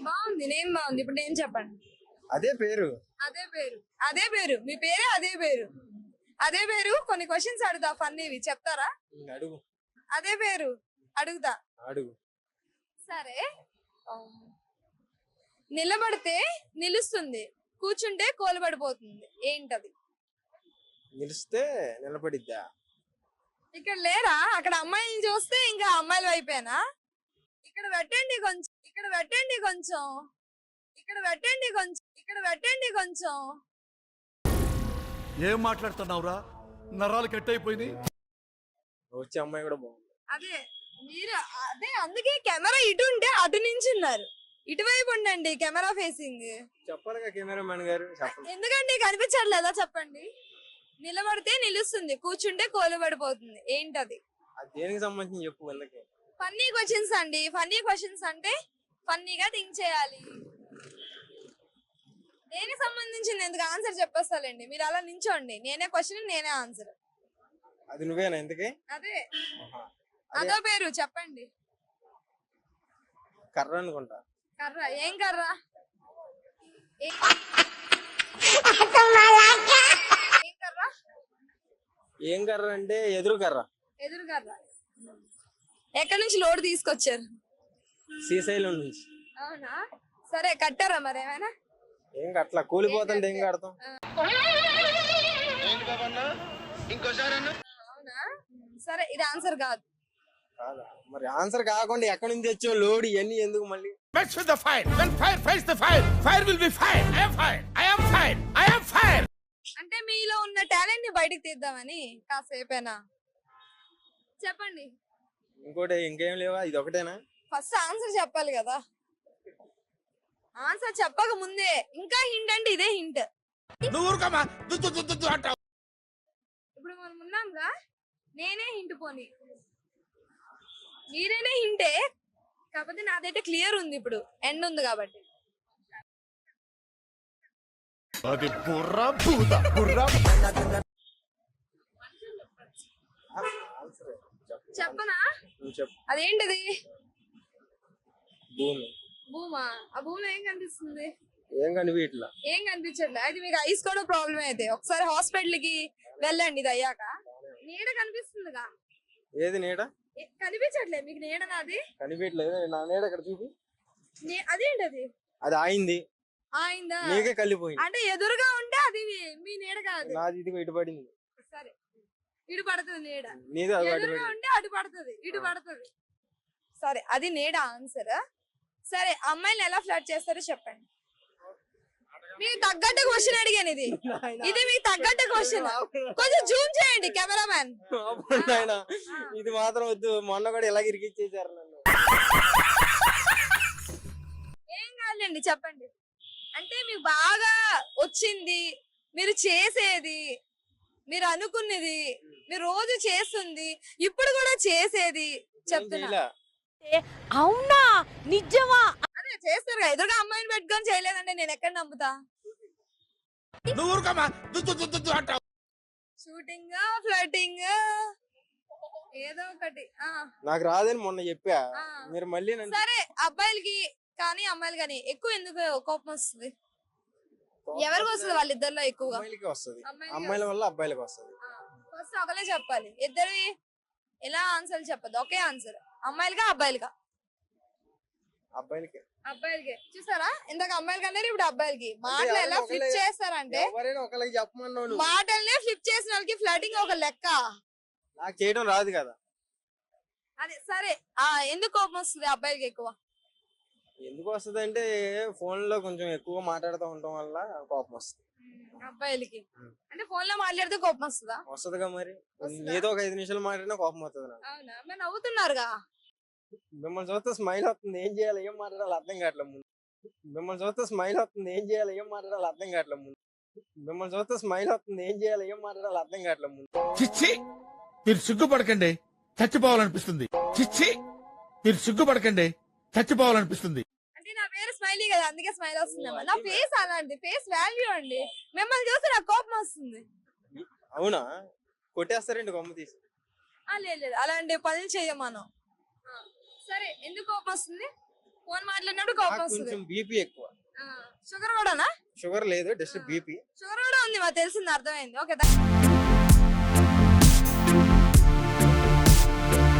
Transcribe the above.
బాగుంది, నేమ్ బాగుంది. ఇప్పుడు నేను చెప్పండి. అదే పేరు. అదే పేరు, అదే పేరు, మీ పేరే అదే పేరు, అదే పేరు. కొన్ని క్వశ్చన్స్ అడుగుతా, ఫన్నీవి చెప్తారా? అడుగు. అదే పేరు అడుగుతా. అడుగు. సరే, నిలబడితే నిలుస్తుంది, కూర్చుంటే కోలుబడిపోతుంది, ఏంటది? నిలిస్తే నిలబడిద్దా? ఇక్కడ లేరా? అక్కడ అమ్మాయిని చూస్తే ఇంకా అమ్మాయిల వైపేనా? ఇక్కడ పెట్టండి కొంచెం, ఇక్కడ పెట్టండి కొంచెం, ఇక్కడ పెట్టండి కొంచెం, ఇక్కడ పెట్టండి కొంచెం. ఏం మాట్లాడుతున్నావురా? నరాలు కట్ అయిపోయింది. వచ్చే అమ్మాయి కూడా బాగుంది. అదే మీరు, అదే అందుకే కెమెరా ఇటు ఉంటే అటు నుంచి ఉన్నారు, ఇటువైపు ఉండండి కెమెరా ఫేసింగ్. చెప్పాలిగా కెమెరామెన్ గారు, చెప్పండి. ఎందుకండి కనిపించట్లేదా? చెప్పండి. నిలబడితే నిలుస్తుంది, కూర్చుంటే కోలుబడిపోతుంది, ఏంటది? అది దేనికి సంబంధించి చెప్పు. ఎందుకే ఫన్నీ క్వశ్చన్స్ అండి. ఫన్నీ క్వశ్చన్స్ అంటే ఫన్నీగా థింక్ చేయాలి. దేనికి సంబంధించింది ఎందుకు ఆన్సర్ చెప్పేస్తాలేండి, మీరు అలా నించోండి. నేనే క్వశ్చన్, నేనే ఆన్సర్. అది నువ్వేనా? ఎందుకే? అదే అదో పేరు చెప్పండి. కర్ర అనుకుంటా. కర్ర? ఏం కర్ర? ఏం కర్ర? ఏం కర్ర అంటే ఎదురు కర్ర. ఎదురు కర్ర. ఎక్కడి నుంచి లోడ్ తీసుకొచ్చారు? శ్రీశైలం నుంచి. అవునా? సరే, కట్టారా మరి ఏమైనా? ఏం కట్లా, కూలిపోతుంటే ఏం కడతాం? అవునా? సరే, ఇది ఆన్సర్ కాదు. కాదా? మరి ఆన్సర్ కాకుండా ఎక్కడి నుంచి తెచ్చో లోడ్ ఇవన్నీ ఎందుకు మళ్ళీ? Mess with the fire. When fire fights the fire, fire will be fire. I am fire. I am fire. I am fire. అంటే మీలో ఉన్న టాలెంట్ ని బయటకు తీద్దామని కాసేపేనా? చెప్పండి. ఇంకోటి ఇంకేం లేవా? ఇది ఒకటేనా? ఫస్ట్ ఆన్సర్ చెప్పాలి కదా. ఆన్సర్ చెప్పక ముందే ఇంకా హింట్ అంటే ఇదే హింట్. ఇప్పుడు మనం ఉన్నాంగా, నేనే హింట్ పోనీ, మీరేనే హింటే, కాకపోతే నాదైతే క్లియర్ ఉంది. ఇప్పుడు ఎండ్ ఉంది కాబట్టి. అది బుర్ర భూత బుర్ర. చెప్పనా? చెప్పు. అదేంటిది? భూమి. భూమా? ఆ భూమిలో ఏం కనిపిస్తుంది? ఏం కనిపించట్లా. ఏం కనిపించట్లే. అది మీకు ఐస్ కూడా ప్రాబ్లం అయితే ఒకసారి హాస్పిటల్ కి వెళ్ళండి. ఇది అయ్యాక నీడ కనిపిస్తుందిగా. ఏది నీడ? కనిపించట్లే మీకు నీడ? నాది కనిపించలేదు. నా నీడ ఇక్కడ చూపి. అదేంటి? అది అది ఆయింది. ఆయిందా? నీకే కలిపోయింది. అంటే ఎదురుగా ఉంటే అది మీ నీడ కాదు. నాది ఇదిగో ఇటు పడింది. సరే, ఇటు పడుతుంది నీడ. నీది ఎదురుగా ఉంటే అటు పడుతుంది, ఇటు పడుతుంది. సరే, అది నీడ ఆన్సర్. సరే, అమ్మాయిని ఎలా ఫ్లర్ట్ చేస్తారో చెప్పండి. మీకు తగ్గట్టు క్వశ్చన్ అడిగాను. ఇది ఇది మీకు తగ్గట్టు క్వశ్చన్. కొంచెం జూమ్ చేయండి కెమెరామ్యాన్. ఇది మాత్రం వద్దు. మొన్న కూడా ఇలాగ ఇరికిచ్చేసారు నన్ను. ఏం కాదండి, చెప్పండి. అంటే మీకు బాగా వచ్చింది, మీరు చేసేది, మీరు అనుకున్నది, మీరు రోజు చేస్తుంది, ఇప్పుడు కూడా చేసేది చెప్తున్నా. అవునా? నిజమా? అదే చేస్తారు కదా. ఎదురుగా అమ్మాయిని పెట్టుకొని చేయలేదంటే నేను ఎక్కడ నమ్ముతా? షూటింగ్, ఫ్లర్టింగ్, ఏదో ఒకటి. నాకు రాదని మొన్న చెప్పా. మీరు మళ్ళీ సరే, అబ్బాయిలకి కానీ అమ్మాయిలు కానీ ఎక్కువ ఎందుకు కోపం వస్తుంది? ఎవరికి వస్తుంది? వాళ్ళిద్దరిలో ఎక్కువగా అమ్మాయిలకి వస్తుంది. అమ్మాయిల వల్ల అబ్బాయిలకి వస్తుంది. ఫస్ట్ ఒకలే చెప్పాలి. ఇద్దరు ఎలా ఆన్సర్ చెప్పదు. ఒకే ఆన్సర్. అమ్మాయిలుగా అబ్బాయిలుగా? అబ్బాయిలకి. అబ్బాయిలకి. చూసారా, ఇందాక అమ్మాయిలకి అన్నారు, ఇప్పుడు అబ్బాయిలకి. మాటలు ఎలా ఫ్లిప్ చేస్తారంటే, మాటల్నే ఫ్లిప్ చేసిన వాళ్ళకి ఫ్లర్టింగ్ ఒక లెక్క. నాకు చేయడం రాదు కదా. అదే సరే, ఎందుకు కోపం వస్తుంది అబ్బాయిలకి ఎక్కువ? ఎందుకు వస్తుంది అంటే ఫోన్ లో కొంచెం ఎక్కువ మాట్లాడుతూ ఉండటం వల్ల కోపం వస్తుంది అబ్బాయిలకి. అంటే ఫోన్ లో మాట్లాడితే కోపం వస్తుందా? వస్తుందిగా. మరి ఏదో ఒక 5 నిమిషాలు మాట్లాడినా కోపం వస్తుంది నాకు. అవునా? మరి నవ్వుతున్నారుగా. మిమ్మల్ని చూస్తే స్మైల్ వస్తుంది, ఏం చేయాలి ఏం మాట్లాడాలి అర్థం కావట్లేదు ముందు. మిమ్మల్ని చూస్తే స్మైల్ వస్తుంది, ఏం చేయాలి ఏం మాట్లాడాలి అర్థం కావట్లేదు ముందు. మిమ్మల్ని చూస్తే స్మైల్ వస్తుంది, ఏం చేయాలి ఏం మాట్లాడాలి అర్థం కావట్లేదు ముందు. చిచ్చి, మీరు సిగ్గుపడకండి, చచ్చిపోవాలనిపిస్తుంది. చిచ్చి, మీరు సిగ్గుపడకండి, చచ్చిపోవాలనిపిస్తుంది. అంటే నా పేరు స్మైలీ కదా, అందుకే స్మైల్ వస్తుంది. నా ఫేస్ అలాంటి ఫేస్ వాల్యూ అండి. మిమ్మల్ని చూస్తే నాకు కోపం వస్తుంది. అవునా? కొట్టేస్తారండి కొమ్మ తీసి. లేదు, అలాంటి పనులు చెయ్యం మనం. సరే, ఎందుకు కోపం వస్తుంది? ఫోన్ మాట్లాడినప్పుడు కోపం నాకు వస్తుంది. కొంచెం బీపీ ఎక్కువ. షుగర్ కూడానా? షుగర్ లేదు, జస్ట్ బీపీ. షుగర్ కూడా ఉంది, మాకు తెలిసింది, అర్థమైంది. ఓకే